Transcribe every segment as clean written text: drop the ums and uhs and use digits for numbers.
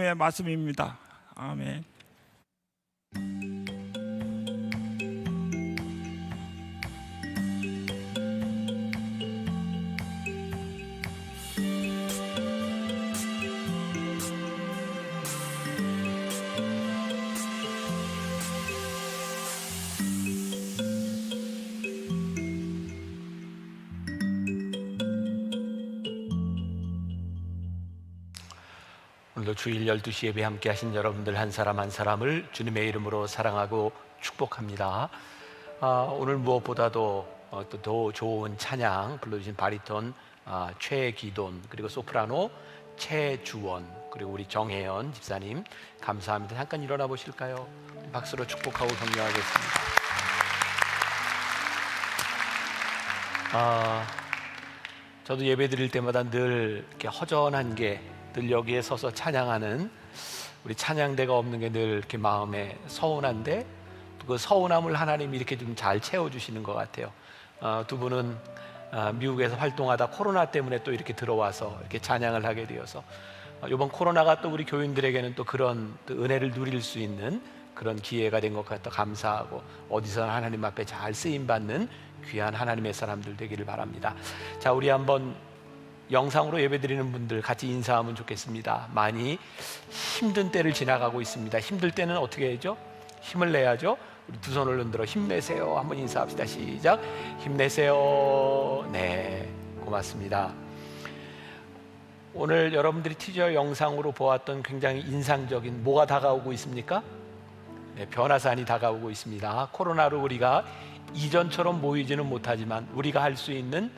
의 말씀입니다. 아멘. 오늘도 주일 12시 예배 함께 하신 여러분들 한 사람 한 사람을 주님의 이름으로 사랑하고 축복합니다. 오늘 무엇보다도 또 더 좋은 찬양 불러주신 바리톤 최기돈, 그리고 소프라노 최주원, 그리고 우리 정혜연 집사님 감사합니다. 잠깐 일어나 보실까요? 박수로 축복하고 격려하겠습니다. 저도 예배 드릴 때마다 늘 이렇게 허전한 게, 늘 여기에 서서 찬양하는 우리 찬양대가 없는 게 늘 이렇게 마음에 서운한데, 그 서운함을 하나님이 이렇게 좀 잘 채워주시는 것 같아요. 두 분은 미국에서 활동하다 코로나 때문에 또 이렇게 들어와서 이렇게 찬양을 하게 되어서, 이번 코로나가 또 우리 교인들에게는 또 그런 또 은혜를 누릴 수 있는 그런 기회가 된 것 같아 감사하고, 어디서나 하나님 앞에 잘 쓰임받는 귀한 하나님의 사람들 되기를 바랍니다. 자, 우리 한번 영상으로 예배드리는 분들 같이 인사하면 좋겠습니다. 많이 힘든 때를 지나가고 있습니다. 힘들 때는 어떻게 해야죠? 힘을 내야죠. 우리 두 손을 흔들어 힘내세요. 한번 인사합시다. 시작. 힘내세요. 네, 고맙습니다. 오늘 여러분들이 티저 영상으로 보았던 굉장히 인상적인 뭐가 다가오고 있습니까? 네, 변화산이 다가오고 있습니다. 코로나로 우리가 이전처럼 모이지는 못하지만 우리가 할 수 있는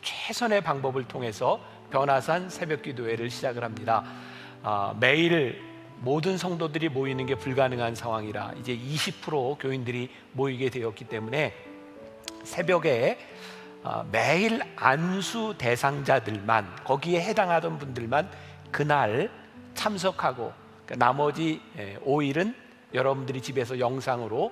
최선의 방법을 통해서 변화산 새벽기도회를 시작을 합니다. 매일 모든 성도들이 모이는 게 불가능한 상황이라 이제 20% 교인들이 모이게 되었기 때문에 새벽에 매일 안수 대상자들만, 거기에 해당하던 분들만 그날 참석하고, 나머지 5일은 여러분들이 집에서 영상으로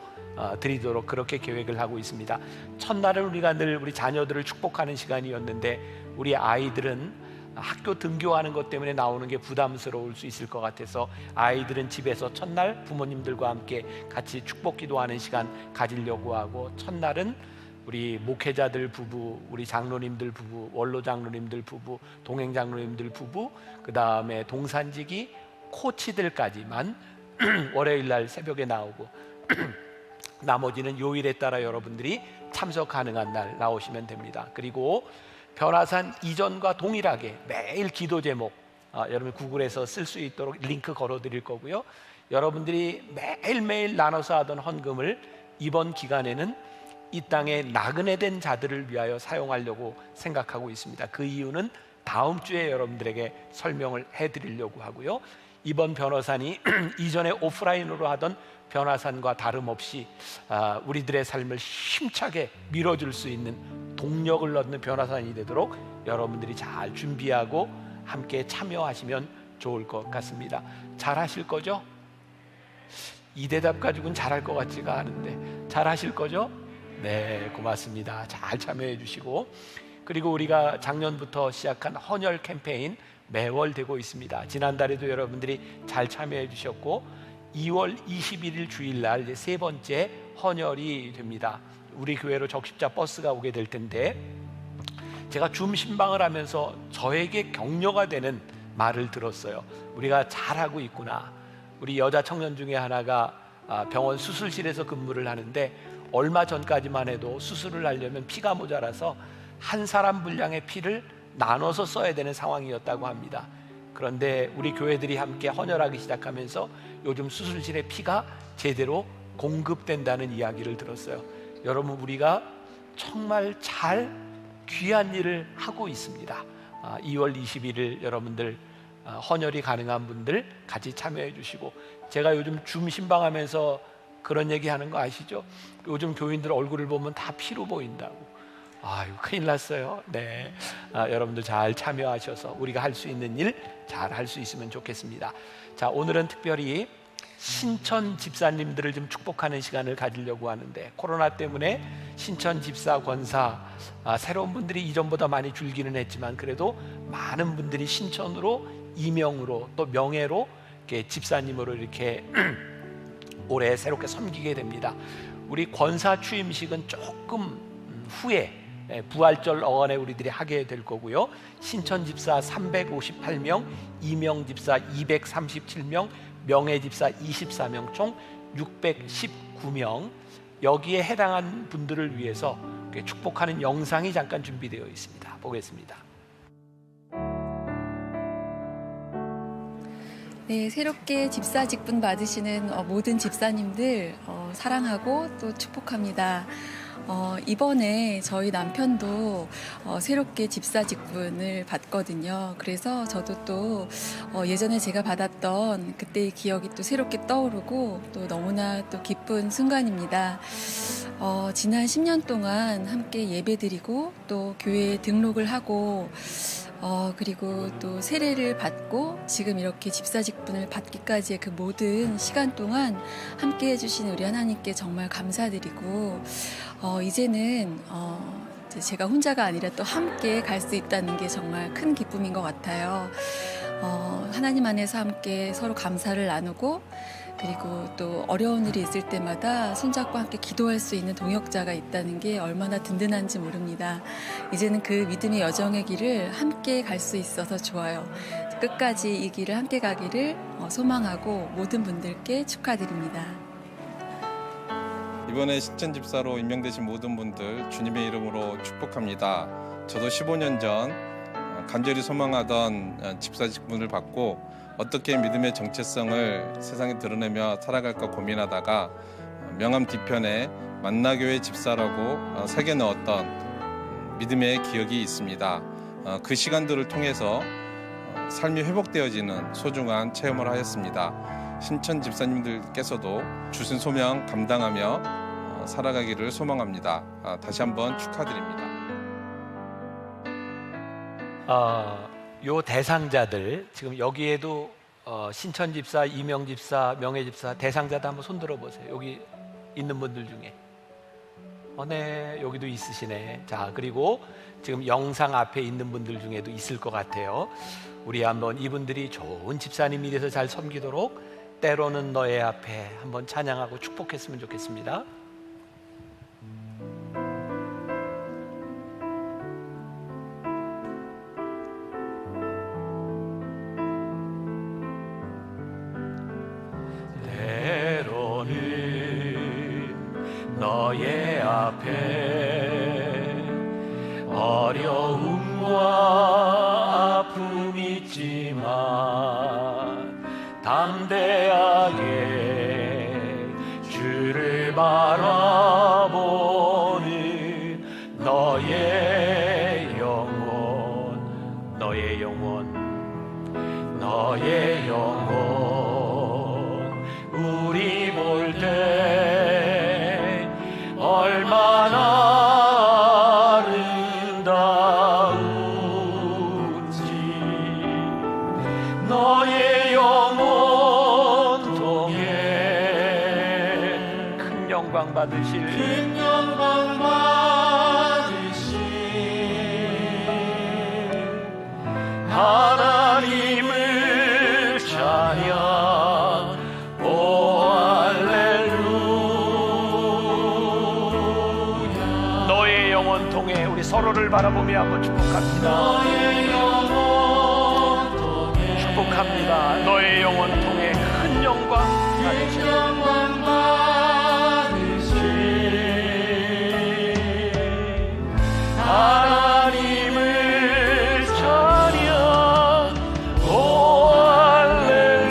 드리도록 그렇게 계획을 하고 있습니다. 첫날은 우리가 늘 우리 자녀들을 축복하는 시간이었는데, 우리 아이들은 학교 등교하는 것 때문에 나오는 게 부담스러울 수 있을 것 같아서 아이들은 집에서 첫날 부모님들과 함께 같이 축복 기도하는 시간 가지려고 하고, 첫날은 우리 목회자들 부부, 우리 장로님들 부부, 원로 장로님들 부부, 동행 장로님들 부부, 그 다음에 동산지기 코치들까지만 월요일 날 새벽에 나오고 나머지는 요일에 따라 여러분들이 참석 가능한 날 나오시면 됩니다. 그리고 변화산 이전과 동일하게 매일 기도 제목 여러분 구글에서 쓸 수 있도록 링크 걸어 드릴 거고요. 여러분들이 매일매일 나눠서 하던 헌금을 이번 기간에는 이 땅에 나그네 된 자들을 위하여 사용하려고 생각하고 있습니다. 그 이유는 다음 주에 여러분들에게 설명을 해드리려고 하고요. 이번 변화산이 이전에 오프라인으로 하던 변화산과 다름없이 우리들의 삶을 힘차게 밀어줄 수 있는 동력을 얻는 변화산이 되도록 여러분들이 잘 준비하고 함께 참여하시면 좋을 것 같습니다. 잘 하실 거죠? 이 대답 가지고는 잘할 것 같지가 않은데 잘 하실 거죠? 네, 고맙습니다. 잘 참여해 주시고, 그리고 우리가 작년부터 시작한 헌혈 캠페인 매월 되고 있습니다. 지난달에도 여러분들이 잘 참여해 주셨고 2월 21일 주일날 세 번째 헌혈이 됩니다. 우리 교회로 적십자 버스가 오게 될 텐데, 제가 줌 신방을 하면서 저에게 격려가 되는 말을 들었어요. 우리가 잘하고 있구나. 우리 여자 청년 중에 하나가 병원 수술실에서 근무를 하는데 얼마 전까지만 해도 수술을 하려면 피가 모자라서 한 사람 분량의 피를 나눠서 써야 되는 상황이었다고 합니다. 그런데 우리 교회들이 함께 헌혈하기 시작하면서 요즘 수술실에 피가 제대로 공급된다는 이야기를 들었어요. 여러분, 우리가 정말 잘 귀한 일을 하고 있습니다. 2월 21일 여러분들 헌혈이 가능한 분들 같이 참여해 주시고, 제가 요즘 줌 신방하면서 그런 얘기 하는 거 아시죠? 요즘 교인들 얼굴을 보면 다 피로 보인다고. 아유, 큰일 났어요. 네, 여러분들 잘 참여하셔서 우리가 할 수 있는 일 잘 할 수 있으면 좋겠습니다. 자, 오늘은 특별히 신천 집사님들을 좀 축복하는 시간을 가지려고 하는데, 코로나 때문에 신천 집사 권사 새로운 분들이 이전보다 많이 줄기는 했지만 그래도 많은 분들이 신천으로 이명으로 또 명예로 이렇게 집사님으로 이렇게 올해 새롭게 섬기게 됩니다. 우리 권사 취임식은 조금 후에 부활절 어간에 우리들이 하게 될 거고요. 신천 집사 358명, 이명 집사 237명, 명예 집사 24명, 총 619명, 여기에 해당한 분들을 위해서 축복하는 영상이 잠깐 준비되어 있습니다. 보겠습니다. 네, 새롭게 집사 직분 받으시는 모든 집사님들 사랑하고 또 축복합니다. 이번에 저희 남편도 새롭게 집사 직분을 받거든요. 그래서 저도 또 예전에 제가 받았던 그때의 기억이 또 새롭게 떠오르고 또 너무나 또 기쁜 순간입니다. 지난 10년 동안 함께 예배드리고 또 교회에 등록을 하고 그리고 또 세례를 받고 지금 이렇게 집사 직분을 받기까지의 그 모든 시간 동안 함께 해주신 우리 하나님께 정말 감사드리고 이제는 제가 혼자가 아니라 또 함께 갈 수 있다는 게 정말 큰 기쁨인 것 같아요. 하나님 안에서 함께 서로 감사를 나누고 그리고 또 어려운 일이 있을 때마다 손잡고 함께 기도할 수 있는 동역자가 있다는 게 얼마나 든든한지 모릅니다. 이제는 그 믿음의 여정의 길을 함께 갈 수 있어서 좋아요. 끝까지 이 길을 함께 가기를 소망하고 모든 분들께 축하드립니다. 이번에 신천 집사로 임명되신 모든 분들 주님의 이름으로 축복합니다. 저도 15년 전 간절히 소망하던 집사 직분을 받고 어떻게 믿음의 정체성을 세상에 드러내며 살아갈까 고민하다가 명함 뒤편에 만나교회 집사라고 새겨 넣었던 믿음의 기억이 있습니다. 그 시간들을 통해서 삶이 회복되어지는 소중한 체험을 하였습니다. 신천 집사님들께서도 주신 소명 감당하며 살아가기를 소망합니다. 다시 한번 축하드립니다. 요 대상자들 지금 여기에도 신천 집사, 이명 집사, 명예 집사 대상자들 한번 손 들어 보세요. 여기 있는 분들 중에 네, 여기도 있으시네. 자, 그리고 지금 영상 앞에 있는 분들 중에도 있을 것 같아요. 우리 한번 이분들이 좋은 집사님이 돼서 잘 섬기도록 때로는 너의 앞에 한번 찬양하고 축복했으면 좋겠습니다. 너의 앞에 어려움과 아픔 있지만 담대하게 주를 바라보는 너의 영혼, 너의 영혼, 너의 영혼, 우리 볼 때 얼마나 아름다운지 너의 영혼 통해 큰 영광 받으실 하나님을 찬양 오 할렐루야. 너의 영혼 통해 우리 서로를 바라보며 한번 축복합니다. 너의 영혼 통해 축복합니다. 너의 영혼 통해 큰 영광 받으실 하나님을 찬양 오 할렐루야.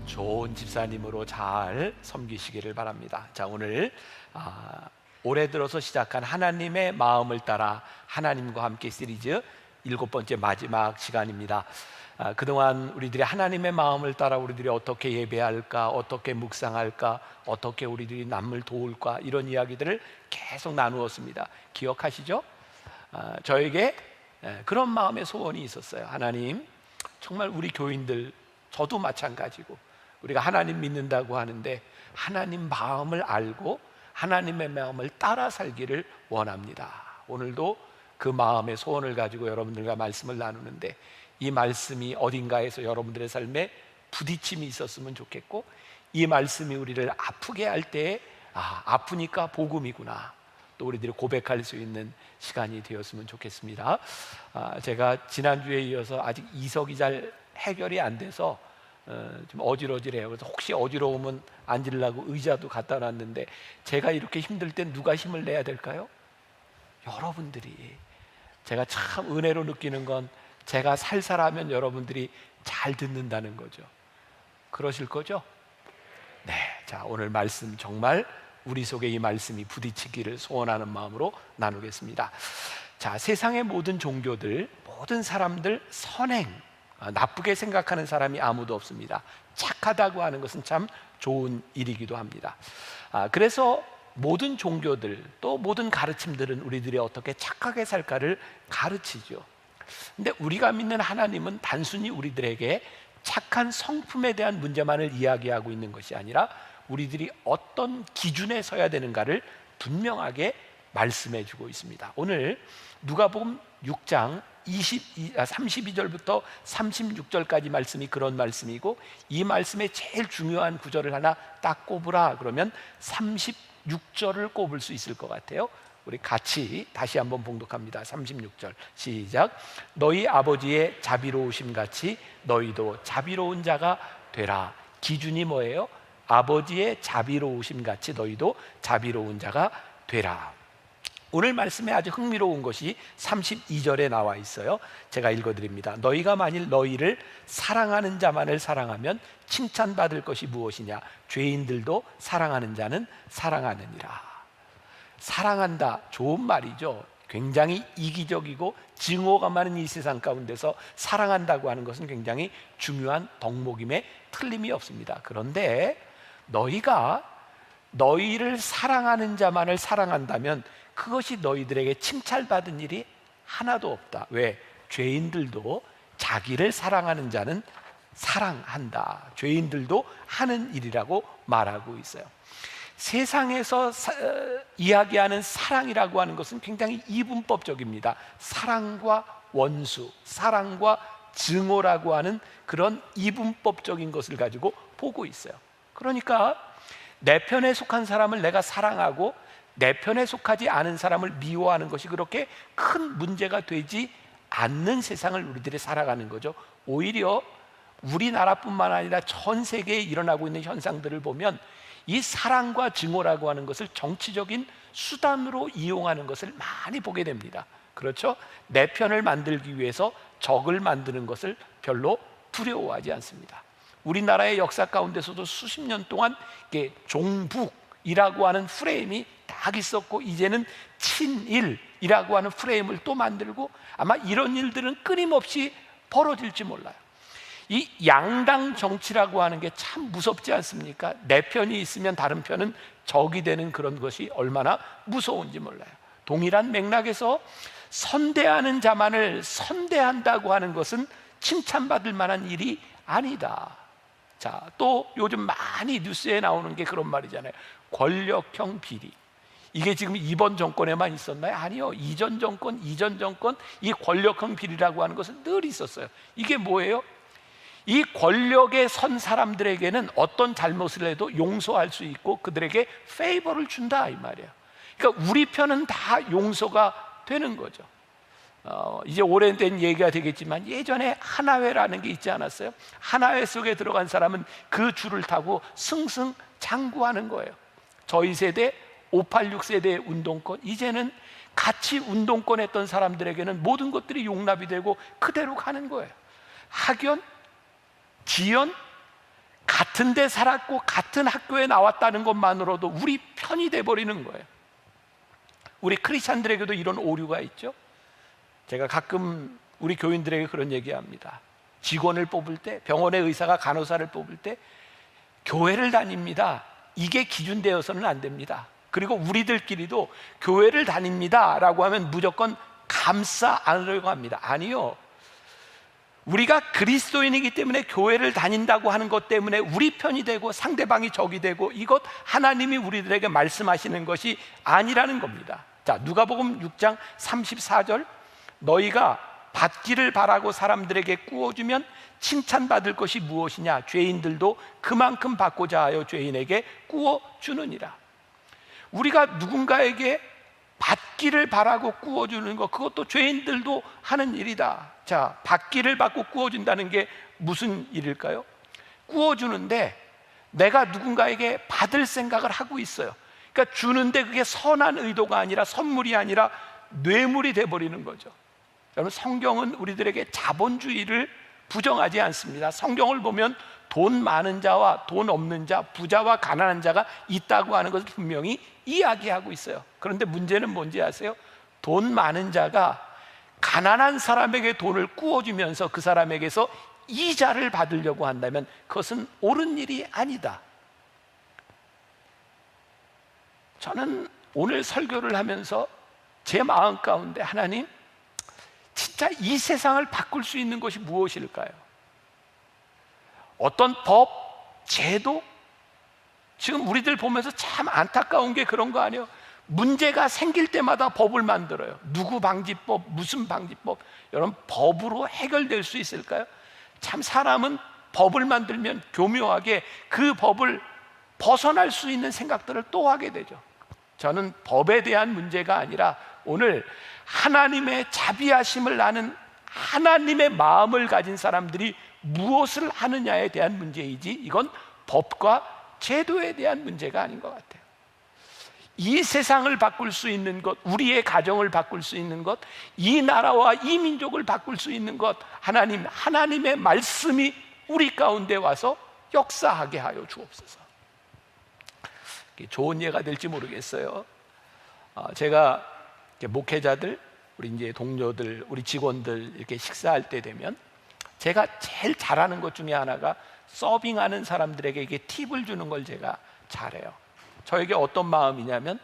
좋은 집사님으로 잘 섬기시기를 바랍니다. 자, 오늘 올해 들어서 시작한 하나님의 마음을 따라 하나님과 함께 시리즈 7번째 마지막 시간입니다. 그동안 우리들이 하나님의 마음을 따라 우리들이 어떻게 예배할까, 어떻게 묵상할까, 어떻게 우리들이 남을 도울까, 이런 이야기들을 계속 나누었습니다. 기억하시죠? 저에게 그런 마음의 소원이 있었어요. 하나님, 정말 우리 교인들, 저도 마찬가지고 우리가 하나님 믿는다고 하는데 하나님 마음을 알고 하나님의 마음을 따라 살기를 원합니다. 오늘도 그 마음의 소원을 가지고 여러분들과 말씀을 나누는데, 이 말씀이 어딘가에서 여러분들의 삶에 부딪힘이 있었으면 좋겠고, 이 말씀이 우리를 아프게 할 때 아프니까 복음이구나, 또 우리들이 고백할 수 있는 시간이 되었으면 좋겠습니다. 제가 지난주에 이어서 아직 이석이 잘 해결이 안 돼서 좀 어질어질해요. 그래서 혹시 어지러우면 앉으려고 의자도 갖다 놨는데, 제가 이렇게 힘들 땐 누가 힘을 내야 될까요? 여러분들이. 제가 참 은혜로 느끼는 건 제가 살살하면 여러분들이 잘 듣는다는 거죠. 그러실 거죠? 네, 자, 오늘 말씀 정말 우리 속에 이 말씀이 부딪히기를 소원하는 마음으로 나누겠습니다. 자, 세상의 모든 종교들, 모든 사람들 선행, 나쁘게 생각하는 사람이 아무도 없습니다. 착하다고 하는 것은 참 좋은 일이기도 합니다. 그래서 모든 종교들, 또 모든 가르침들은 우리들이 어떻게 착하게 살까를 가르치죠. 근데 우리가 믿는 하나님은 단순히 우리들에게 착한 성품에 대한 문제만을 이야기하고 있는 것이 아니라 우리들이 어떤 기준에 서야 되는가를 분명하게 말씀해 주고 있습니다. 오늘 누가복음 6장 32절부터 36절까지 말씀이 그런 말씀이고, 이 말씀의 제일 중요한 구절을 하나 딱 꼽으라 그러면 36절을 꼽을 수 있을 것 같아요. 우리 같이 다시 한번 봉독합니다. 36절 시작. 너희 아버지의 자비로우심 같이 너희도 자비로운 자가 되라. 기준이 뭐예요? 아버지의 자비로우심 같이 너희도 자비로운 자가 되라. 오늘 말씀에 아주 흥미로운 것이 32절에 나와 있어요. 제가 읽어드립니다. 너희가 만일 너희를 사랑하는 자만을 사랑하면 칭찬받을 것이 무엇이냐? 죄인들도 사랑하는 자는 사랑하느니라. 사랑한다, 좋은 말이죠. 굉장히 이기적이고 증오가 많은 이 세상 가운데서 사랑한다고 하는 것은 굉장히 중요한 덕목임에 틀림이 없습니다. 그런데 너희가 너희를 사랑하는 자만을 사랑한다면 그것이 너희들에게 칭찬받은 일이 하나도 없다. 왜? 죄인들도 자기를 사랑하는 자는 사랑한다. 죄인들도 하는 일이라고 말하고 있어요. 세상에서 이야기하는 사랑이라고 하는 것은 굉장히 이분법적입니다. 사랑과 원수, 사랑과 증오라고 하는 그런 이분법적인 것을 가지고 보고 있어요. 그러니까 내 편에 속한 사람을 내가 사랑하고 내 편에 속하지 않은 사람을 미워하는 것이 그렇게 큰 문제가 되지 않는 세상을 우리들이 살아가는 거죠. 오히려 우리나라뿐만 아니라 전 세계에 일어나고 있는 현상들을 보면 이 사랑과 증오라고 하는 것을 정치적인 수단으로 이용하는 것을 많이 보게 됩니다. 그렇죠? 내 편을 만들기 위해서 적을 만드는 것을 별로 두려워하지 않습니다. 우리나라의 역사 가운데서도 수십 년 동안 이게 종북이라고 하는 프레임이 딱 있었고, 이제는 친일이라고 하는 프레임을 또 만들고, 아마 이런 일들은 끊임없이 벌어질지 몰라요. 이 양당 정치라고 하는 게 참 무섭지 않습니까? 내 편이 있으면 다른 편은 적이 되는 그런 것이 얼마나 무서운지 몰라요. 동일한 맥락에서 선대하는 자만을 선대한다고 하는 것은 칭찬받을 만한 일이 아니다. 자, 또 요즘 많이 뉴스에 나오는 게 그런 말이잖아요. 권력형 비리. 이게 지금 이번 정권에만 있었나요? 아니요. 이전 정권 이 권력형 비리라고 하는 것은 늘 있었어요. 이게 뭐예요? 이 권력에 선 사람들에게는 어떤 잘못을 해도 용서할 수 있고 그들에게 페이버를 준다, 이 말이에요. 그러니까 우리 편은 다 용서가 되는 거죠. 이제 오래된 얘기가 되겠지만 예전에 하나회라는 게 있지 않았어요? 하나회 속에 들어간 사람은 그 줄을 타고 승승장구하는 거예요. 저희 세대 586 세대의 운동권, 이제는 같이 운동권 했던 사람들에게는 모든 것들이 용납이 되고 그대로 가는 거예요. 학연, 지연, 같은 데 살았고 같은 학교에 나왔다는 것만으로도 우리 편이 돼버리는 거예요. 우리 크리스찬들에게도 이런 오류가 있죠. 제가 가끔 우리 교인들에게 그런 얘기합니다. 직원을 뽑을 때, 병원의 의사가 간호사를 뽑을 때 교회를 다닙니다, 이게 기준 되어서는 안 됩니다. 그리고 우리들끼리도 교회를 다닙니다 라고 하면 무조건 감싸 안으려고 합니다. 아니요. 우리가 그리스도인이기 때문에 교회를 다닌다고 하는 것 때문에 우리 편이 되고 상대방이 적이 되고, 이것 하나님이 우리들에게 말씀하시는 것이 아니라는 겁니다. 자, 누가복음 6장 34절, 너희가 받기를 바라고 사람들에게 구워주면 칭찬받을 것이 무엇이냐? 죄인들도 그만큼 받고자 하여 죄인에게 구워주느니라. 우리가 누군가에게 받기를 바라고 구워주는 것, 그것도 죄인들도 하는 일이다. 자, 받기를 받고 구워준다는 게 무슨 일일까요? 구워주는데 내가 누군가에게 받을 생각을 하고 있어요. 그러니까 주는데 그게 선한 의도가 아니라, 선물이 아니라 뇌물이 돼버리는 거죠. 여러분, 성경은 우리들에게 자본주의를 부정하지 않습니다. 성경을 보면 돈 많은 자와 돈 없는 자, 부자와 가난한 자가 있다고 하는 것을 분명히 이야기하고 있어요. 그런데 문제는 뭔지 아세요? 돈 많은 자가 가난한 사람에게 돈을 구워주면서 그 사람에게서 이자를 받으려고 한다면 그것은 옳은 일이 아니다. 저는 오늘 설교를 하면서 제 마음 가운데, 하나님, 진짜 이 세상을 바꿀 수 있는 것이 무엇일까요? 어떤 법, 제도? 지금 우리들 보면서 참 안타까운 게 그런 거 아니에요? 문제가 생길 때마다 법을 만들어요. 누구 방지법, 무슨 방지법. 여러분, 법으로 해결될 수 있을까요? 참 사람은 법을 만들면 교묘하게 그 법을 벗어날 수 있는 생각들을 또 하게 되죠. 저는 법에 대한 문제가 아니라 오늘 하나님의 자비하심을 아는 하나님의 마음을 가진 사람들이 무엇을 하느냐에 대한 문제이지, 이건 법과 제도에 대한 문제가 아닌 것 같아요. 이 세상을 바꿀 수 있는 것, 우리의 가정을 바꿀 수 있는 것, 이 나라와 이 민족을 바꿀 수 있는 것, 하나님의 말씀이 우리 가운데 와서 역사하게 하여 주옵소서. 좋은 예가 될지 모르겠어요. 제가 목회자들, 우리 이제 동료들, 우리 직원들 이렇게 식사할 때 되면 제가 제일 잘하는 것 중에 하나가 서빙하는 사람들에게 이게 팁을 주는 걸 제가 잘해요. 저에게 어떤 마음이냐면,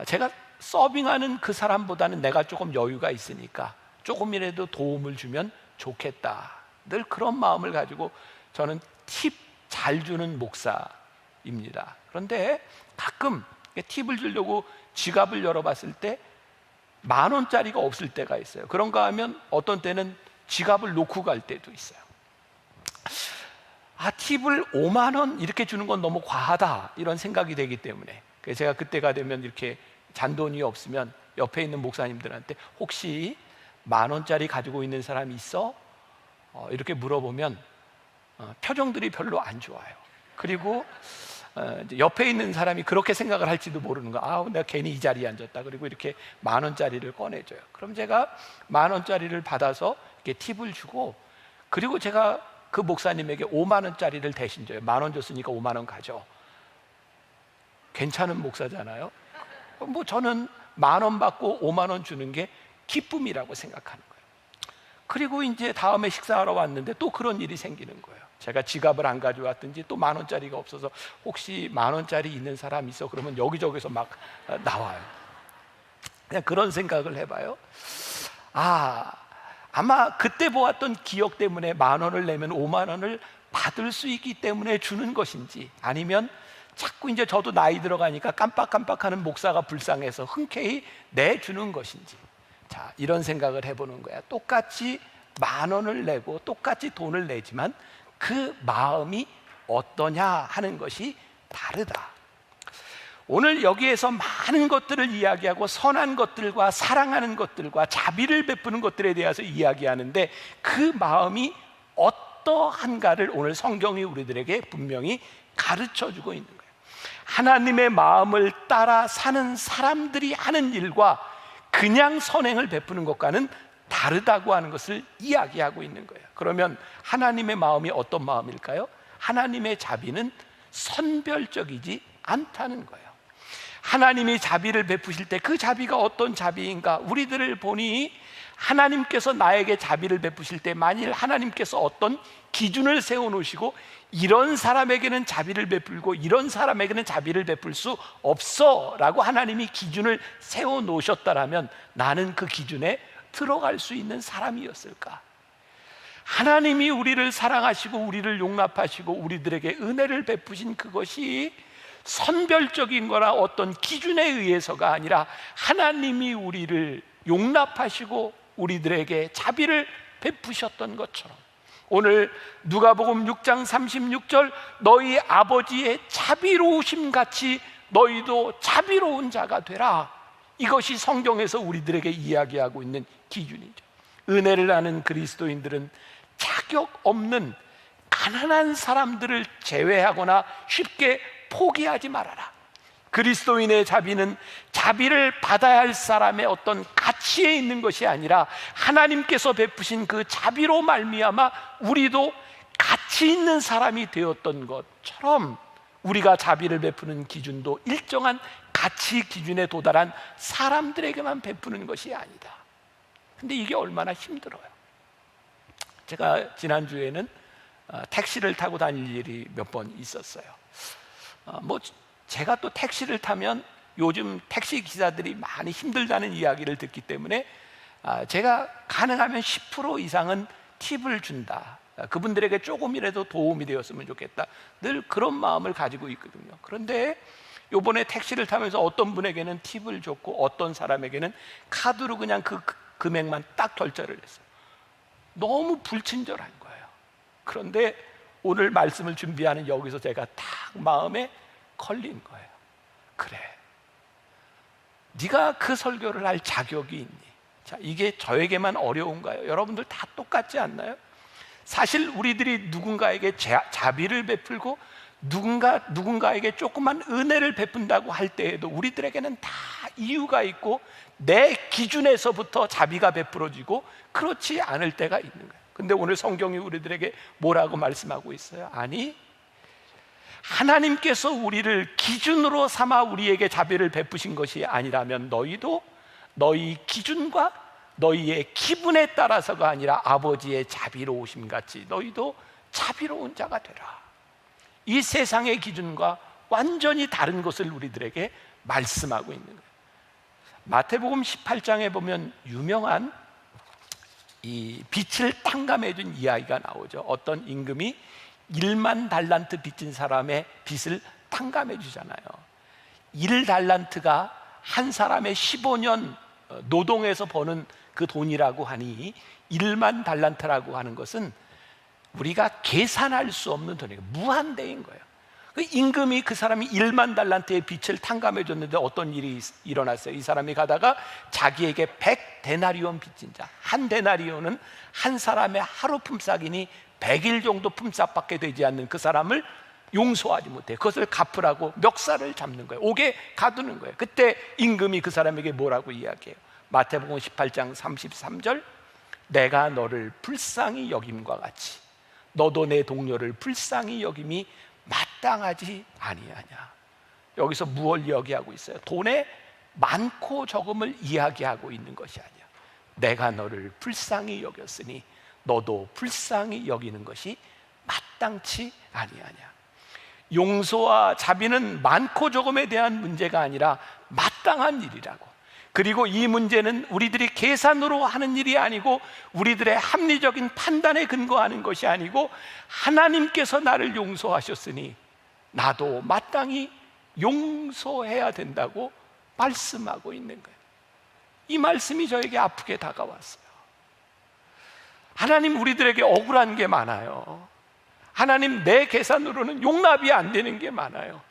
제가 서빙하는 그 사람보다는 내가 조금 여유가 있으니까 조금이라도 도움을 주면 좋겠다, 늘 그런 마음을 가지고 저는 팁 잘 주는 목사입니다. 그런데 가끔 팁을 주려고 지갑을 열어봤을 때 10,000원짜리가 없을 때가 있어요. 그런가 하면 어떤 때는 지갑을 놓고 갈 때도 있어요. 팁을 5만 원 이렇게 주는 건 너무 과하다, 이런 생각이 되기 때문에 제가 그때가 되면 이렇게 잔돈이 없으면 옆에 있는 목사님들한테 혹시 10,000원짜리 가지고 있는 사람이 있어? 이렇게 물어보면 표정들이 별로 안 좋아요. 그리고 옆에 있는 사람이 그렇게 생각을 할지도 모르는 거. 내가 괜히 이 자리에 앉았다. 그리고 이렇게 10,000원짜리를 꺼내줘요. 그럼 제가 10,000원짜리를 받아서 이렇게 팁을 주고, 그리고 제가 그 목사님에게 5만 원짜리를 대신 줘요. 10,000원 줬으니까 5만 원 가져. 괜찮은 목사잖아요. 저는 10,000원 받고 5만 원 주는 게 기쁨이라고 생각하는 거예요. 그리고 이제 다음에 식사하러 왔는데 또 그런 일이 생기는 거예요. 제가 지갑을 안 가져왔든지 또 10,000원짜리가 없어서 혹시 10,000원짜리 있는 사람 있어? 그러면 여기저기서 막 나와요. 그냥 그런 생각을 해봐요. 아마 그때 보았던 기억 때문에 10,000원을 내면 5만 원을 받을 수 있기 때문에 주는 것인지, 아니면 자꾸 이제 저도 나이 들어가니까 깜빡깜빡하는 목사가 불쌍해서 흔쾌히 내주는 것인지, 자, 이런 생각을 해보는 거야. 똑같이 10,000원을 내고 똑같이 돈을 내지만 그 마음이 어떠냐 하는 것이 다르다. 오늘 여기에서 많은 것들을 이야기하고 선한 것들과 사랑하는 것들과 자비를 베푸는 것들에 대해서 이야기하는데 그 마음이 어떠한가를 오늘 성경이 우리들에게 분명히 가르쳐주고 있는 거예요. 하나님의 마음을 따라 사는 사람들이 하는 일과 그냥 선행을 베푸는 것과는 다르다고 하는 것을 이야기하고 있는 거예요. 그러면 하나님의 마음이 어떤 마음일까요? 하나님의 자비는 선별적이지 않다는 거예요. 하나님이 자비를 베푸실 때 그 자비가 어떤 자비인가? 우리들을 보니 하나님께서 나에게 자비를 베푸실 때 만일 하나님께서 어떤 기준을 세워놓으시고 이런 사람에게는 자비를 베풀고 이런 사람에게는 자비를 베풀 수 없어 라고 하나님이 기준을 세워놓으셨다라면 나는 그 기준에 들어갈 수 있는 사람이었을까? 하나님이 우리를 사랑하시고 우리를 용납하시고 우리들에게 은혜를 베푸신 그것이 선별적인 거나 어떤 기준에 의해서가 아니라 하나님이 우리를 용납하시고 우리들에게 자비를 베푸셨던 것처럼 오늘 누가복음 6장 36절 너희 아버지의 자비로우심 같이 너희도 자비로운 자가 되라. 이것이 성경에서 우리들에게 이야기하고 있는 기준이죠. 은혜를 아는 그리스도인들은 자격 없는 가난한 사람들을 제외하거나 쉽게 포기하지 말아라. 그리스도인의 자비는 자비를 받아야 할 사람의 어떤 가치에 있는 것이 아니라 하나님께서 베푸신 그 자비로 말미암아 우리도 가치 있는 사람이 되었던 것처럼 우리가 자비를 베푸는 기준도 일정한 가치 기준에 도달한 사람들에게만 베푸는 것이 아니다. 근데 이게 얼마나 힘들어요. 제가 지난주에는 택시를 타고 다닐 일이 몇 번 있었어요. 제가 또 택시를 타면 요즘 택시 기사들이 많이 힘들다는 이야기를 듣기 때문에 제가 가능하면 10% 이상은 팁을 준다. 그분들에게 조금이라도 도움이 되었으면 좋겠다. 늘 그런 마음을 가지고 있거든요. 그런데 요번에 택시를 타면서 어떤 분에게는 팁을 줬고 어떤 사람에게는 카드로 그냥 그 금액만 딱 결제를 했어요. 너무 불친절한 거예요. 그런데 오늘 말씀을 준비하는 여기서 제가 딱 마음에 걸린 거예요. 그래, 네가 그 설교를 할 자격이 있니? 자, 이게 저에게만 어려운가요? 여러분들 다 똑같지 않나요? 사실 우리들이 누군가에게 자비를 베풀고 누군가에게 조그만 은혜를 베푼다고 할 때에도 우리들에게는 다 이유가 있고 내 기준에서부터 자비가 베풀어지고 그렇지 않을 때가 있는 거예요. 근데 오늘 성경이 우리들에게 뭐라고 말씀하고 있어요? 아니, 하나님께서 우리를 기준으로 삼아 우리에게 자비를 베푸신 것이 아니라면 너희도 너희 기준과 너희의 기분에 따라서가 아니라 아버지의 자비로우심 같이 너희도 자비로운 자가 되라. 이 세상의 기준과 완전히 다른 것을 우리들에게 말씀하고 있는 거예요. 마태복음 18장에 보면 유명한 이 빚을 탕감해 준 이야기가 나오죠. 어떤 임금이 1만 달란트 빚진 사람의 빚을 탕감해 주잖아요. 1달란트가 한 사람의 15년 노동해서 버는 그 돈이라고 하니 1만 달란트라고 하는 것은 우리가 계산할 수 없는 돈이에요. 무한대인 거예요. 그 임금이 그 사람이 1만 달란트의 빚을 탕감해 줬는데 어떤 일이 일어났어요? 이 사람이 가다가 자기에게 100데나리온 빚진 자, 한 데나리온은 한 사람의 하루 품삯이니 100일 정도 품삯밖에 되지 않는 그 사람을 용서하지 못해. 그것을 갚으라고 멱살을 잡는 거예요. 옥에 가두는 거예요. 그때 임금이 그 사람에게 뭐라고 이야기해요? 마태복음 18장 33절, 내가 너를 불쌍히 여김과 같이 너도 내 동료를 불쌍히 여김이 마땅하지 아니하냐. 여기서 무엇을 이야기하고 있어요? 돈의 많고 적음을 이야기하고 있는 것이 아니야. 내가 너를 불쌍히 여겼으니 너도 불쌍히 여기는 것이 마땅치 아니하냐. 용서와 자비는 많고 적음에 대한 문제가 아니라 마땅한 일이라고. 그리고 이 문제는 우리들이 계산으로 하는 일이 아니고 우리들의 합리적인 판단에 근거하는 것이 아니고 하나님께서 나를 용서하셨으니 나도 마땅히 용서해야 된다고 말씀하고 있는 거예요. 이 말씀이 저에게 아프게 다가왔어요. 하나님, 우리들에게 억울한 게 많아요. 하나님, 내 계산으로는 용납이 안 되는 게 많아요.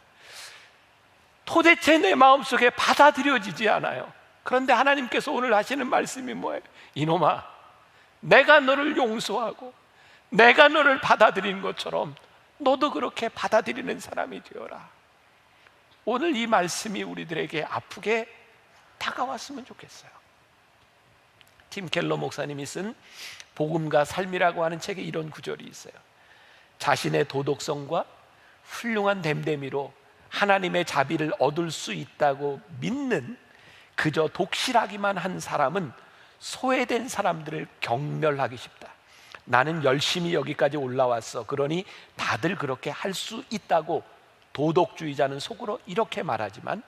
도대체 내 마음속에 받아들여지지 않아요. 그런데 하나님께서 오늘 하시는 말씀이 뭐예요? 이놈아, 내가 너를 용서하고 내가 너를 받아들이는 것처럼 너도 그렇게 받아들이는 사람이 되어라. 오늘 이 말씀이 우리들에게 아프게 다가왔으면 좋겠어요. 팀 켈러 목사님이 쓴 복음과 삶이라고 하는 책에 이런 구절이 있어요. 자신의 도덕성과 훌륭한 됨됨이로 하나님의 자비를 얻을 수 있다고 믿는 그저 독실하기만 한 사람은 소외된 사람들을 경멸하기 쉽다. 나는 열심히 여기까지 올라왔어. 그러니 다들 그렇게 할 수 있다고 도덕주의자는 속으로 이렇게 말하지만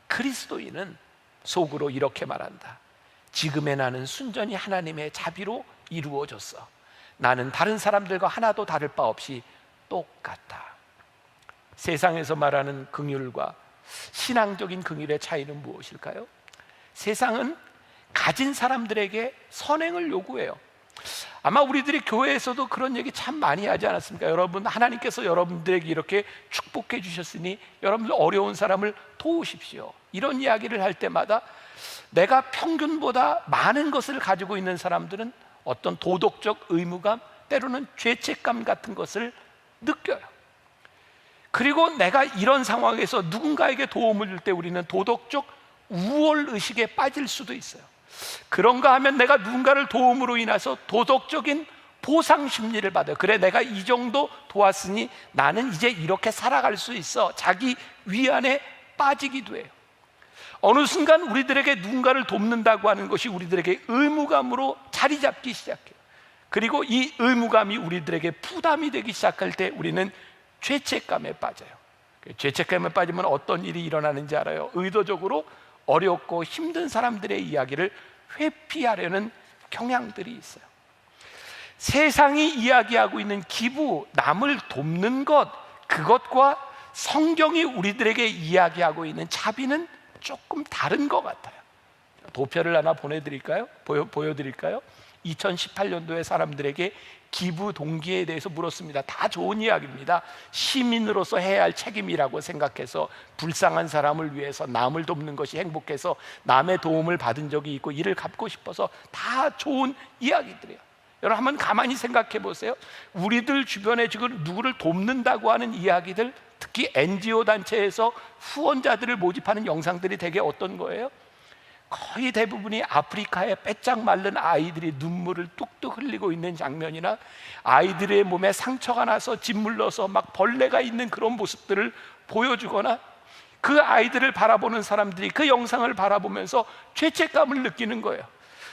그리스도인은 속으로 이렇게 말한다. 지금의 나는 순전히 하나님의 자비로 이루어졌어. 나는 다른 사람들과 하나도 다를 바 없이 똑같다. 세상에서 말하는 긍휼과 신앙적인 긍휼의 차이는 무엇일까요? 세상은 가진 사람들에게 선행을 요구해요. 아마 우리들이 교회에서도 그런 얘기 참 많이 하지 않았습니까? 여러분, 하나님께서 여러분들에게 이렇게 축복해 주셨으니 여러분들 어려운 사람을 도우십시오. 이런 이야기를 할 때마다 내가 평균보다 많은 것을 가지고 있는 사람들은 어떤 도덕적 의무감, 때로는 죄책감 같은 것을 느껴요. 그리고 내가 이런 상황에서 누군가에게 도움을 줄 때 우리는 도덕적 우월의식에 빠질 수도 있어요. 그런가 하면 내가 누군가를 도움으로 인해서 도덕적인 보상 심리를 받아요. 그래, 내가 이 정도 도왔으니 나는 이제 이렇게 살아갈 수 있어. 자기 위안에 빠지기도 해요. 어느 순간 우리들에게 누군가를 돕는다고 하는 것이 우리들에게 의무감으로 자리 잡기 시작해요. 그리고 이 의무감이 우리들에게 부담이 되기 시작할 때 우리는 죄책감에 빠져요. 죄책감에 빠지면 어떤 일이 일어나는지 알아요? 의도적으로 어렵고 힘든 사람들의 이야기를 회피하려는 경향들이 있어요. 세상이 이야기하고 있는 기부, 남을 돕는 것, 그것과 성경이 우리들에게 이야기하고 있는 자비는 조금 다른 것 같아요. 도표를 하나 보내드릴까요? 보여드릴까요? 2018년도에 사람들에게 기부 동기에 대해서 물었습니다. 다 좋은 이야기입니다. 시민으로서 해야 할 책임이라고 생각해서 불쌍한 사람을 위해서 남을 돕는 것이 행복해서 남의 도움을 받은 적이 있고 이를 갚고 싶어서 다 좋은 이야기들이에요. 여러분, 한번 가만히 생각해 보세요. 우리들 주변에 지금 누구를 돕는다고 하는 이야기들, 특히 NGO 단체에서 후원자들을 모집하는 영상들이 되게 어떤 거예요? 거의 대부분이 아프리카의 빼짝 마른 아이들이 눈물을 뚝뚝 흘리고 있는 장면이나 아이들의 몸에 상처가 나서 짓물러서 막 벌레가 있는 그런 모습들을 보여주거나, 그 아이들을 바라보는 사람들이 그 영상을 바라보면서 죄책감을 느끼는 거예요.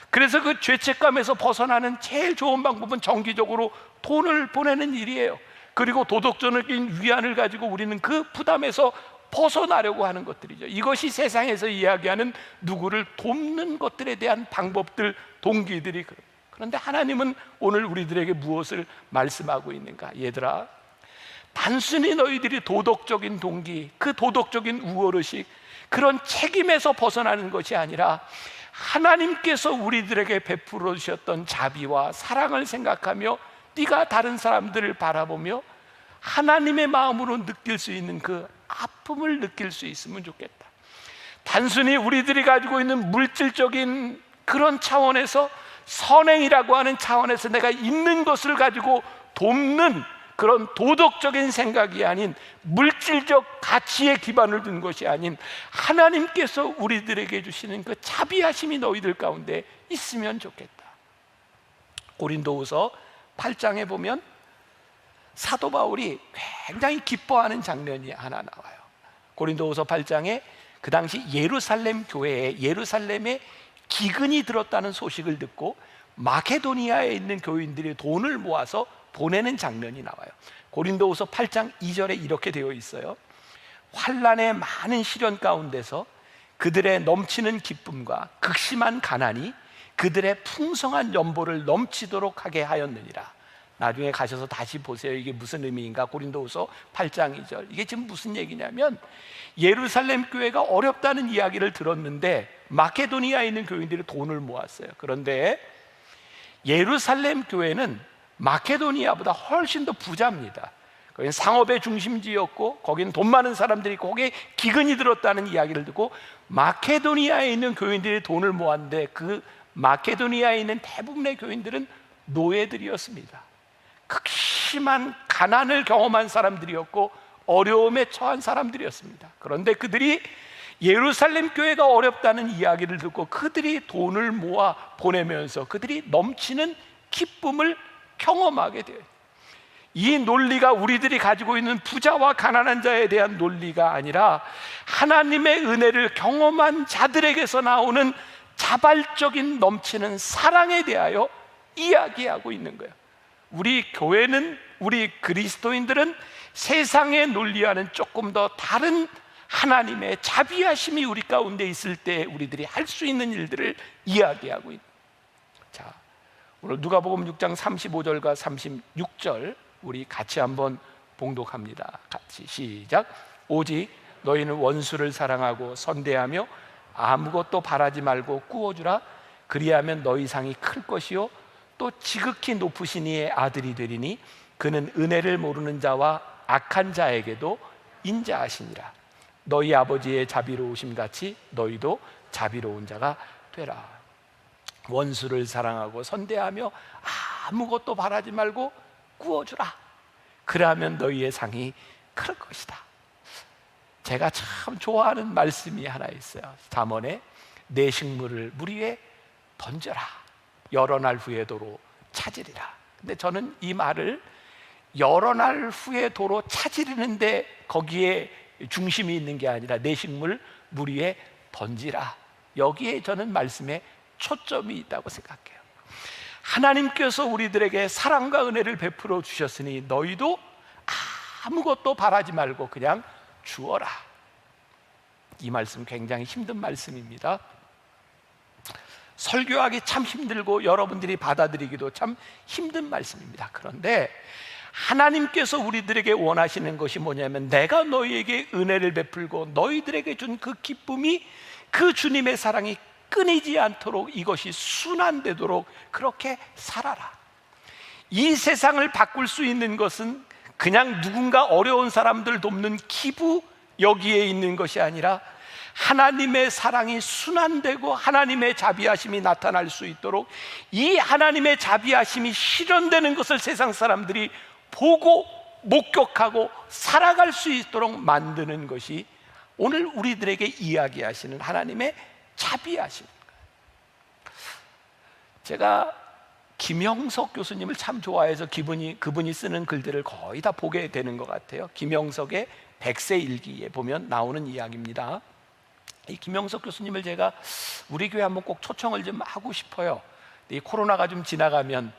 그래서 그 죄책감에서 벗어나는 제일 좋은 방법은 정기적으로 돈을 보내는 일이에요. 그리고 도덕적인 위안을 가지고 우리는 그 부담에서 벗어나려고 하는 것들이죠. 이것이 세상에서 이야기하는 누구를 돕는 것들에 대한 방법들, 동기들이. 그런데 하나님은 오늘 우리들에게 무엇을 말씀하고 있는가? 얘들아, 단순히 너희들이 도덕적인 동기, 그 도덕적인 우월의식, 그런 책임에서 벗어나는 것이 아니라 하나님께서 우리들에게 베풀어 주셨던 자비와 사랑을 생각하며 네가 다른 사람들을 바라보며 하나님의 마음으로 느낄 수 있는 그 아픔을 느낄 수 있으면 좋겠다. 단순히 우리들이 가지고 있는 물질적인 그런 차원에서, 선행이라고 하는 차원에서 내가 있는 것을 가지고 돕는 그런 도덕적인 생각이 아닌, 물질적 가치에 기반을 둔 것이 아닌 하나님께서 우리들에게 주시는 그 자비하심이 너희들 가운데 있으면 좋겠다. 고린도후서 8장에 보면 사도 바울이 굉장히 기뻐하는 장면이 하나 나와요. 고린도후서 8장에 그 당시 예루살렘 교회에, 예루살렘에 기근이 들었다는 소식을 듣고 마케도니아에 있는 교인들이 돈을 모아서 보내는 장면이 나와요. 고린도후서 8장 2절에 이렇게 되어 있어요. 환난의 많은 시련 가운데서 그들의 넘치는 기쁨과 극심한 가난이 그들의 풍성한 연보를 넘치도록 하게 하였느니라. 나중에 가셔서 다시 보세요. 이게 무슨 의미인가? 고린도후서 8장 2절. 이게 지금 무슨 얘기냐면, 예루살렘 교회가 어렵다는 이야기를 들었는데 마케도니아에 있는 교인들이 돈을 모았어요. 그런데 예루살렘 교회는 마케도니아보다 훨씬 더 부자입니다. 거기는 상업의 중심지였고 거기는 돈 많은 사람들이 있고 거기에 기근이 들었다는 이야기를 듣고 마케도니아에 있는 교인들이 돈을 모았는데, 그 마케도니아에 있는 대부분의 교인들은 노예들이었습니다. 극심한 가난을 경험한 사람들이었고 어려움에 처한 사람들이었습니다. 그런데 그들이 예루살렘 교회가 어렵다는 이야기를 듣고 그들이 돈을 모아 보내면서 그들이 넘치는 기쁨을 경험하게 돼요. 이 논리가 우리들이 가지고 있는 부자와 가난한 자에 대한 논리가 아니라 하나님의 은혜를 경험한 자들에게서 나오는 자발적인 넘치는 사랑에 대하여 이야기하고 있는 거예요. 우리 교회는, 우리 그리스도인들은 세상의 논리와는 조금 더 다른 하나님의 자비하심이 우리 가운데 있을 때 우리들이 할 수 있는 일들을 이야기하고 있는. 자, 오늘 누가복음 6장 35절과 36절 우리 같이 한번 봉독합니다. 같이 시작. 오직 너희는 원수를 사랑하고 선대하며 아무것도 바라지 말고 꾸어주라. 그리하면 너희 상이 클 것이요 또 지극히 높으신 이의 아들이 되리니 그는 은혜를 모르는 자와 악한 자에게도 인자하시니라. 너희 아버지의 자비로우심 같이 너희도 자비로운 자가 되라. 원수를 사랑하고 선대하며 아무것도 바라지 말고 꾸어주라. 그러면 너희의 상이 클 것이다. 제가 참 좋아하는 말씀이 하나 있어요. 잠언에 내 식물을 물 위에 던져라. 여러 날 후에 도로 찾으리라. 근데 저는 이 말을 여러 날 후에 도로 찾으리는데 거기에 중심이 있는 게 아니라 내 식물 물 위에 던지라. 여기에 저는 말씀에 초점이 있다고 생각해요. 하나님께서 우리들에게 사랑과 은혜를 베풀어 주셨으니 너희도 아무것도 바라지 말고 그냥 주어라. 이 말씀 굉장히 힘든 말씀입니다. 설교하기 참 힘들고 여러분들이 받아들이기도 참 힘든 말씀입니다. 그런데 하나님께서 우리들에게 원하시는 것이 뭐냐면 내가 너희에게 은혜를 베풀고 너희들에게 준 그 기쁨이 그 주님의 사랑이 끊이지 않도록 이것이 순환되도록 그렇게 살아라. 이 세상을 바꿀 수 있는 것은 그냥 누군가 어려운 사람들 돕는 기부 여기에 있는 것이 아니라 하나님의 사랑이 순환되고 하나님의 자비하심이 나타날 수 있도록 이 하나님의 자비하심이 실현되는 것을 세상 사람들이 보고 목격하고 살아갈 수 있도록 만드는 것이 오늘 우리들에게 이야기하시는 하나님의 자비하십니다. 제가 김영석 교수님을 참 좋아해서 그분이 쓰는 글들을 거의 다 보게 되는 것 같아요. 김영석의 백세 일기에 보면 나오는 이야기입니다. 이 김영석 교수님을 제가 우리 교회 한번 꼭 초청을 좀 하고 싶어요. 이 코로나가 좀 지나가면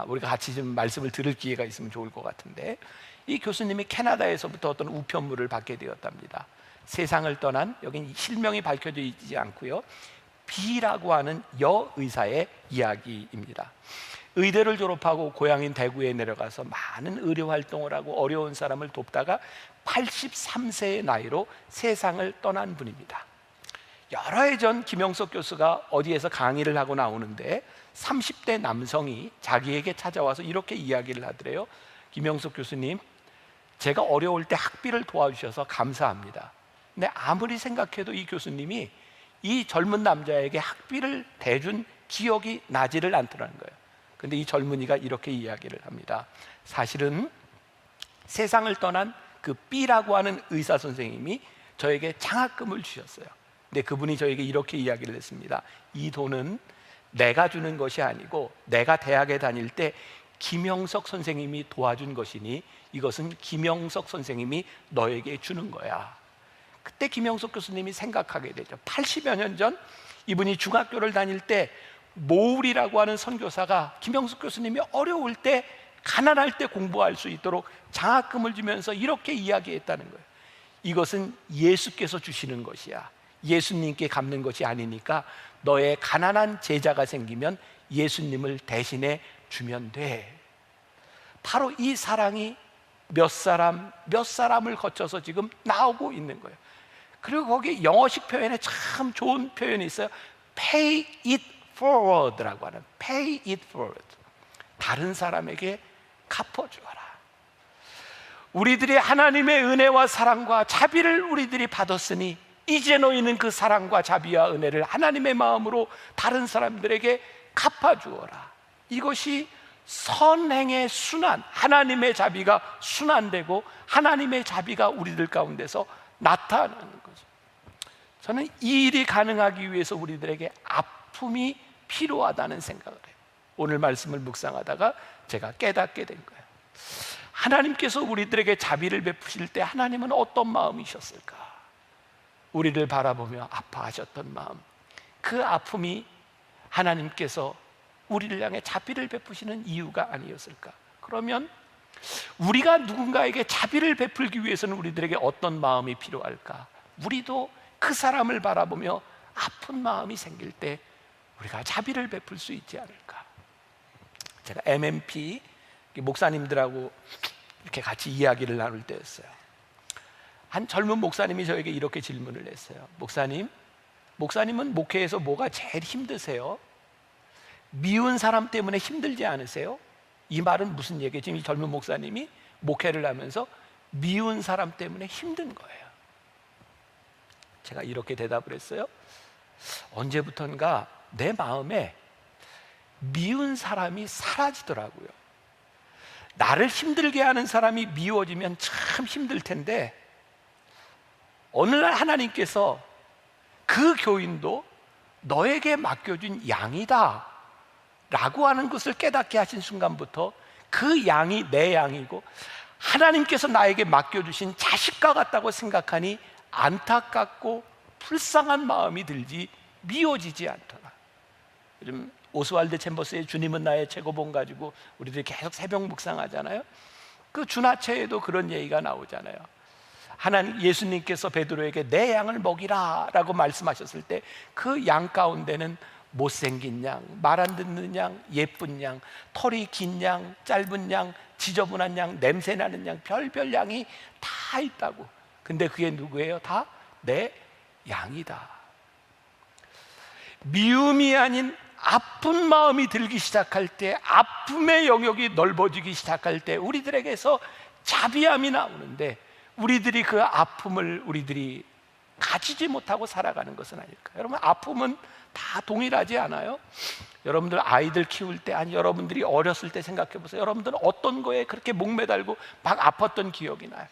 우리가 같이 좀 말씀을 들을 기회가 있으면 좋을 것 같은데, 이 교수님이 캐나다에서부터 어떤 우편물을 받게 되었답니다. 세상을 떠난, 여긴 실명이 밝혀져 있지 않고요, B라고 하는 여의사의 이야기입니다. 의대를 졸업하고 고향인 대구에 내려가서 많은 의료 활동을 하고 어려운 사람을 돕다가 83세의 나이로 세상을 떠난 분입니다. 여러 해 전 김영석 교수가 어디에서 강의를 하고 나오는데 30대 남성이 자기에게 찾아와서 이렇게 이야기를 하더래요. 김영석 교수님, 제가 어려울 때 학비를 도와주셔서 감사합니다. 근데 아무리 생각해도 이 교수님이 이 젊은 남자에게 학비를 대준 기억이 나지를 않더라는 거예요. 근데 이 젊은이가 이렇게 이야기를 합니다. 사실은 세상을 떠난 그 B라고 하는 의사 선생님이 저에게 장학금을 주셨어요. 근데 그분이 저에게 이렇게 이야기를 했습니다. 이 돈은 내가 주는 것이 아니고 내가 대학에 다닐 때 김영석 선생님이 도와준 것이니 이것은 김영석 선생님이 너에게 주는 거야. 그때 김영석 교수님이 생각하게 되죠. 80여 년 전 이분이 중학교를 다닐 때 모울이라고 하는 선교사가 김영석 교수님이 어려울 때, 가난할 때 공부할 수 있도록 장학금을 주면서 이렇게 이야기했다는 거예요. 이것은 예수께서 주시는 것이야. 예수님께 갚는 것이 아니니까 너의 가난한 제자가 생기면 예수님을 대신해 주면 돼. 바로 이 사랑이 몇 사람을 거쳐서 지금 나오고 있는 거예요. 그리고 거기 영어식 표현에 참 좋은 표현이 있어요. Pay it forward라고 하는, Pay it forward. 다른 사람에게 갚아주어라. 우리들이 하나님의 은혜와 사랑과 자비를 우리들이 받았으니 이제 너희는 그 사랑과 자비와 은혜를 하나님의 마음으로 다른 사람들에게 갚아주어라. 이것이 선행의 순환, 하나님의 자비가 순환되고 하나님의 자비가 우리들 가운데서 나타나는 거죠. 저는 이 일이 가능하기 위해서 우리들에게 아픔이 필요하다는 생각을 해요. 오늘 말씀을 묵상하다가 제가 깨닫게 된 거예요. 하나님께서 우리들에게 자비를 베푸실 때 하나님은 어떤 마음이셨을까? 우리를 바라보며 아파하셨던 마음, 그 아픔이 하나님께서 우리를 향해 자비를 베푸시는 이유가 아니었을까? 그러면 우리가 누군가에게 자비를 베풀기 위해서는 우리들에게 어떤 마음이 필요할까? 우리도 그 사람을 바라보며 아픈 마음이 생길 때 우리가 자비를 베풀 수 있지 않을까? 제가 MMP 목사님들하고 이렇게 같이 이야기를 나눌 때였어요. 한 젊은 목사님이 저에게 이렇게 질문을 했어요. 목사님은 목회에서 뭐가 제일 힘드세요? 미운 사람 때문에 힘들지 않으세요? 이 말은 무슨 얘기예요? 지금 이 젊은 목사님이 목회를 하면서 미운 사람 때문에 힘든 거예요. 제가 이렇게 대답을 했어요. 언제부턴가 내 마음에 미운 사람이 사라지더라고요. 나를 힘들게 하는 사람이 미워지면 참 힘들 텐데, 어느 날 하나님께서 그 교인도 너에게 맡겨준 양이다 라고 하는 것을 깨닫게 하신 순간부터 그 양이 내 양이고 하나님께서 나에게 맡겨주신 자식과 같다고 생각하니 안타깝고 불쌍한 마음이 들지 미워지지 않더라. 요즘 오스왈드 챔버스의 주님은 나의 최고봉 가지고 우리들이 계속 새벽 묵상하잖아요. 그 준하체에도 그런 얘기가 나오잖아요. 하나님, 예수님께서 베드로에게 내 양을 먹이라 라고 말씀하셨을 때 그 양 가운데는 못생긴 양, 말 안 듣는 양, 예쁜 양, 털이 긴 양, 짧은 양, 지저분한 양, 냄새나는 양, 별별 양이 다 있다고. 근데 그게 누구예요? 다 내 양이다. 미움이 아닌 아픈 마음이 들기 시작할 때, 아픔의 영역이 넓어지기 시작할 때 우리들에게서 자비함이 나오는데, 우리들이 그 아픔을 우리들이 가지지 못하고 살아가는 것은 아닐까? 여러분, 아픔은 다 동일하지 않아요? 여러분들 아이들 키울 때, 아니 여러분들이 어렸을 때 생각해 보세요. 여러분들은 어떤 거에 그렇게 목매달고 막 아팠던 기억이 나요?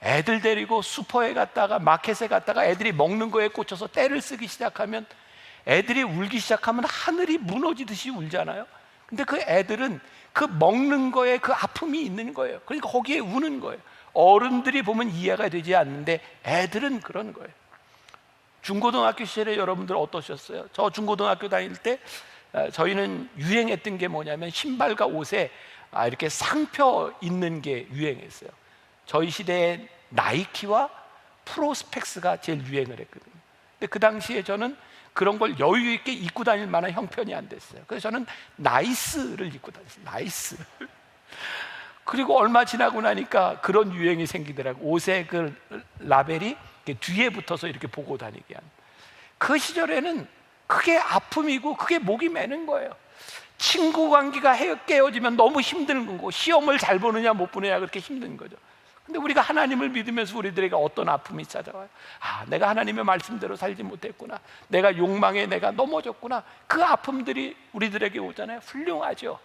애들 데리고 슈퍼에 갔다가 마켓에 갔다가 애들이 먹는 거에 꽂혀서 떼를 쓰기 시작하면, 애들이 울기 시작하면 하늘이 무너지듯이 울잖아요. 근데 그 애들은 그 먹는 거에 그 아픔이 있는 거예요. 그러니까 거기에 우는 거예요. 어른들이 보면 이해가 되지 않는데 애들은 그런 거예요. 중고등학교 시절에 여러분들 어떠셨어요? 저 중고등학교 다닐 때 저희는 유행했던 게 뭐냐면 신발과 옷에 이렇게 상표 있는 게 유행했어요. 저희 시대에 나이키와 프로스펙스가 제일 유행을 했거든요. 근데 그 당시에 저는 그런 걸 여유 있게 입고 다닐 만한 형편이 안 됐어요. 그래서 저는 나이스를 입고 다녔어요. 나이스. 그리고 얼마 지나고 나니까 그런 유행이 생기더라고요. 옷에 그 라벨이 뒤에 붙어서 이렇게 보고 다니게 하는. 그 시절에는 그게 아픔이고 그게 목이 매는 거예요. 친구 관계가 깨어지면 너무 힘든 거고, 시험을 잘 보느냐 못 보느냐 그렇게 힘든 거죠. 근데 우리가 하나님을 믿으면서 우리들에게 어떤 아픔이 찾아와요? 내가 하나님의 말씀대로 살지 못했구나, 내가 욕망에 내가 넘어졌구나. 그 아픔들이 우리들에게 오잖아요. 훌륭하죠.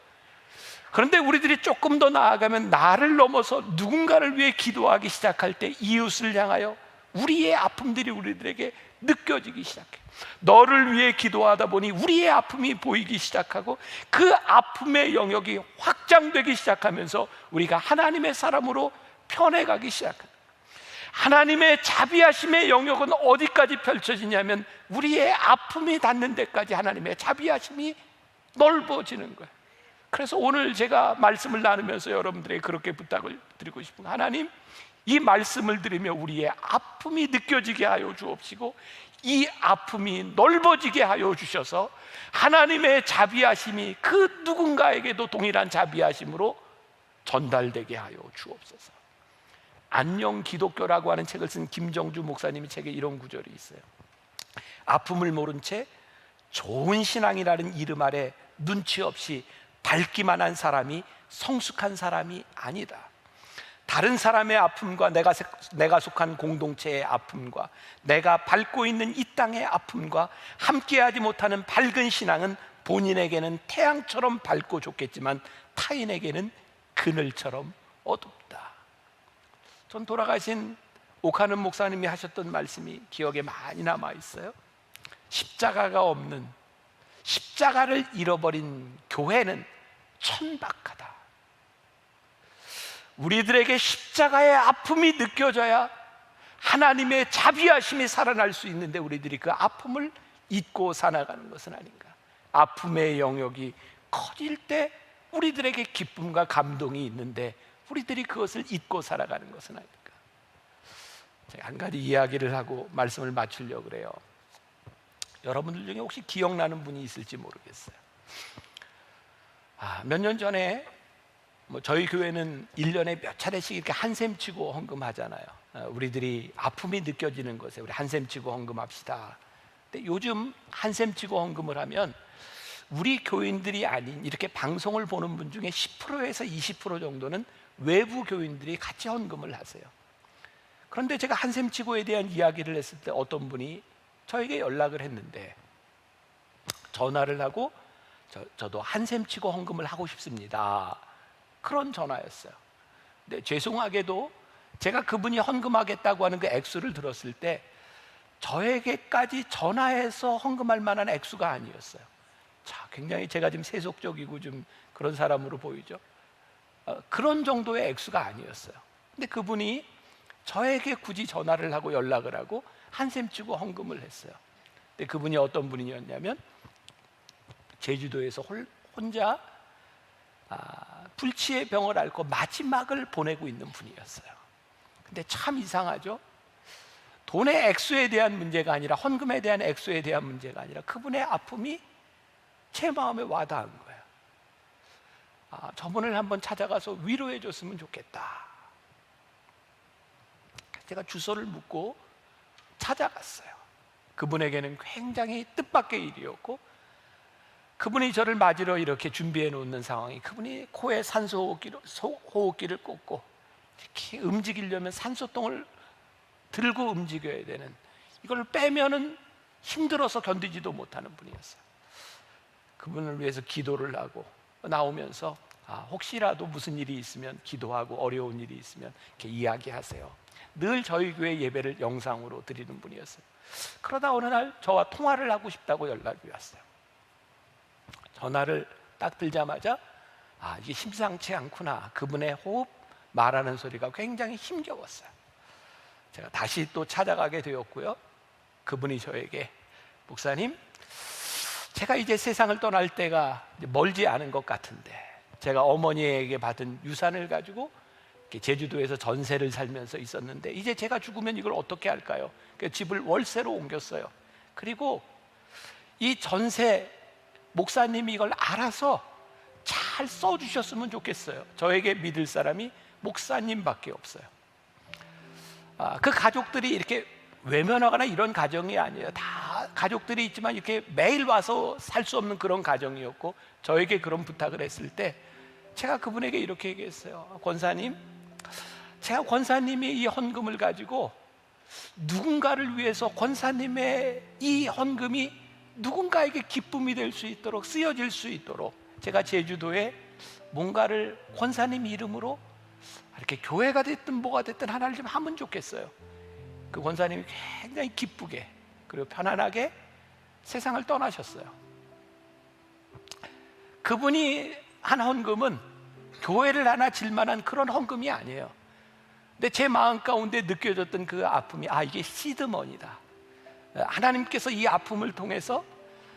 그런데 우리들이 조금 더 나아가면 나를 넘어서 누군가를 위해 기도하기 시작할 때 이웃을 향하여 우리의 아픔들이 우리들에게 느껴지기 시작해요. 너를 위해 기도하다 보니 우리의 아픔이 보이기 시작하고 그 아픔의 영역이 확장되기 시작하면서 우리가 하나님의 사람으로 편해가기 시작합니다. 하나님의 자비하심의 영역은 어디까지 펼쳐지냐면 우리의 아픔이 닿는 데까지 하나님의 자비하심이 넓어지는 거예요. 그래서 오늘 제가 말씀을 나누면서 여러분들에게 그렇게 부탁을 드리고 싶은 거예요. 하나님, 이 말씀을 들으며 우리의 아픔이 느껴지게 하여 주옵시고 이 아픔이 넓어지게 하여 주셔서 하나님의 자비하심이 그 누군가에게도 동일한 자비하심으로 전달되게 하여 주옵소서. 안녕 기독교라고 하는 책을 쓴 김정주 목사님의 책에 이런 구절이 있어요. 아픔을 모른 채 좋은 신앙이라는 이름 아래 눈치 없이 밟기만 한 사람이 성숙한 사람이 아니다. 다른 사람의 아픔과 내가 속한 공동체의 아픔과 내가 밟고 있는 이 땅의 아픔과 함께하지 못하는 밝은 신앙은 본인에게는 태양처럼 밝고 좋겠지만 타인에게는 그늘처럼 어둡다. 전 돌아가신 오카는 목사님이 하셨던 말씀이 기억에 많이 남아 있어요. 십자가가 없는, 십자가를 잃어버린 교회는 천박하다. 우리들에게 십자가의 아픔이 느껴져야 하나님의 자비하심이 살아날 수 있는데 우리들이 그 아픔을 잊고 살아가는 것은 아닌가. 아픔의 영역이 커질 때 우리들에게 기쁨과 감동이 있는데 우리들이 그것을 잊고 살아가는 것은 아닐까. 제가 한 가지 이야기를 하고 말씀을 마치려고 그래요. 여러분들 중에 혹시 기억나는 분이 있을지 모르겠어요. 몇 년 전에 저희 교회는 1년에 몇 차례씩 이렇게 한샘 치고 헌금하잖아요. 우리들이 아픔이 느껴지는 것에 우리 한샘 치고 헌금합시다. 근데 요즘 한샘 치고 헌금을 하면 우리 교인들이 아닌 이렇게 방송을 보는 분 중에 10%에서 20% 정도는 외부 교인들이 같이 헌금을 하세요. 그런데 제가 한샘 치고에 대한 이야기를 했을 때 어떤 분이 저에게 연락을 했는데, 전화를 하고 저도 한샘 치고 헌금을 하고 싶습니다, 그런 전화였어요. 근데 죄송하게도 제가 그분이 헌금하겠다고 하는 그 액수를 들었을 때 저에게까지 전화해서 헌금할 만한 액수가 아니었어요. 자, 굉장히 제가 지금 세속적이고 좀 그런 사람으로 보이죠. 그런 정도의 액수가 아니었어요. 근데 그분이 저에게 굳이 전화를 하고 연락을 하고 한샘 치고 헌금을 했어요. 근데 그분이 어떤 분이었냐면 제주도에서 혼자 불치의 병을 앓고 마지막을 보내고 있는 분이었어요. 근데 참 이상하죠. 돈의 액수에 대한 문제가 아니라, 헌금에 대한 액수에 대한 문제가 아니라 그분의 아픔이 제 마음에 와닿은 거예요. 저분을 한번 찾아가서 위로해 줬으면 좋겠다. 제가 주소를 묻고 찾아갔어요. 그분에게는 굉장히 뜻밖의 일이었고, 그분이 저를 맞으러 이렇게 준비해 놓는 상황이, 그분이 코에 산소 호흡기를 꽂고 이렇게 움직이려면 산소통을 들고 움직여야 되는, 이걸 빼면은 힘들어서 견디지도 못하는 분이었어요. 그분을 위해서 기도를 하고 나오면서 혹시라도 무슨 일이 있으면 기도하고 어려운 일이 있으면 이렇게 이야기하세요. 늘 저희 교회 예배를 영상으로 드리는 분이었어요. 그러다 어느 날 저와 통화를 하고 싶다고 연락이 왔어요. 전화를 딱 들자마자 이게 심상치 않구나. 그분의 호흡, 말하는 소리가 굉장히 힘겨웠어요. 제가 다시 또 찾아가게 되었고요. 그분이 저에게, 목사님, 제가 이제 세상을 떠날 때가 멀지 않은 것 같은데, 제가 어머니에게 받은 유산을 가지고 제주도에서 전세를 살면서 있었는데 이제 제가 죽으면 이걸 어떻게 할까요? 그래서 집을 월세로 옮겼어요. 그리고 이 전세, 목사님이 이걸 알아서 잘 써주셨으면 좋겠어요. 저에게 믿을 사람이 목사님밖에 없어요. 그 가족들이 이렇게 외면하거나 이런 가정이 아니에요. 다 가족들이 있지만 이렇게 매일 와서 살 수 없는 그런 가정이었고, 저에게 그런 부탁을 했을 때 제가 그분에게 이렇게 얘기했어요. 권사님, 제가 권사님이 이 헌금을 가지고 누군가를 위해서, 권사님의 이 헌금이 누군가에게 기쁨이 될 수 있도록, 쓰여질 수 있도록 제가 제주도에 뭔가를 권사님 이름으로 이렇게 교회가 됐든 뭐가 됐든 하나를 좀 하면 좋겠어요. 그 권사님이 굉장히 기쁘게 그리고 편안하게 세상을 떠나셨어요. 그분이 한 헌금은 교회를 하나 질 만한 그런 헌금이 아니에요. 근데 제 마음 가운데 느껴졌던 그 아픔이, 이게 시드머니다. 하나님께서 이 아픔을 통해서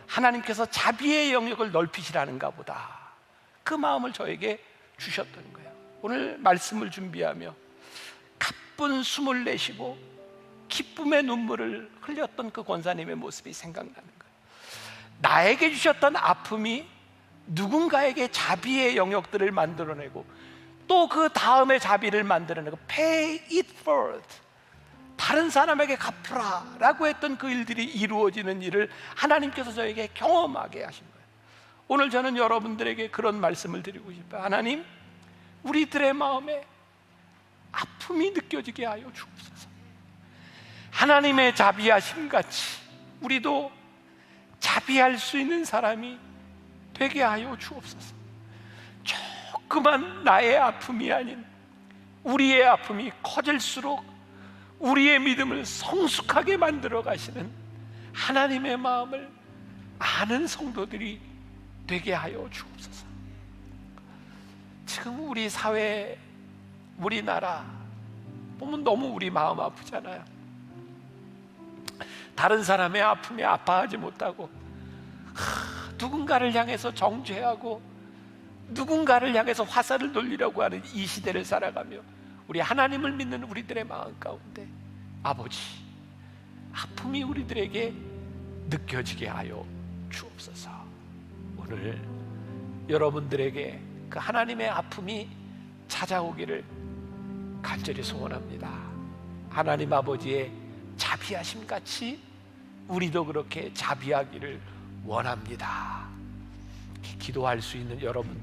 하나님께서 자비의 영역을 넓히시라는가 보다. 그 마음을 저에게 주셨던 거예요. 오늘 말씀을 준비하며 가쁜 숨을 내쉬고 기쁨의 눈물을 흘렸던 그 권사님의 모습이 생각나는 거예요. 나에게 주셨던 아픔이 누군가에게 자비의 영역들을 만들어내고 또 그 다음에 자비를 만들어내고 pay it forward, 다른 사람에게 갚으라 라고 했던 그 일들이 이루어지는 일을 하나님께서 저에게 경험하게 하신 거예요. 오늘 저는 여러분들에게 그런 말씀을 드리고 싶어요. 하나님, 우리들의 마음에 아픔이 느껴지게 하여 주옵소서. 하나님의 자비하심 같이 우리도 자비할 수 있는 사람이 되게 하여 주옵소서. 조그만 나의 아픔이 아닌 우리의 아픔이 커질수록 우리의 믿음을 성숙하게 만들어 가시는 하나님의 마음을 아는 성도들이 되게 하여 주옵소서. 지금 우리 사회, 우리나라 보면 너무 우리 마음 아프잖아요. 다른 사람의 아픔에 아파하지 못하고 누군가를 향해서 정죄하고 누군가를 향해서 화살을 돌리려고 하는 이 시대를 살아가며 우리 하나님을 믿는 우리들의 마음 가운데 아버지, 아픔이 우리들에게 느껴지게 하여 주옵소서. 오늘 여러분들에게 그 하나님의 아픔이 찾아오기를 간절히 소원합니다. 하나님 아버지의 자비하심 같이 우리도 그렇게 자비하기를 원합니다. 기도할 수 있는 여러분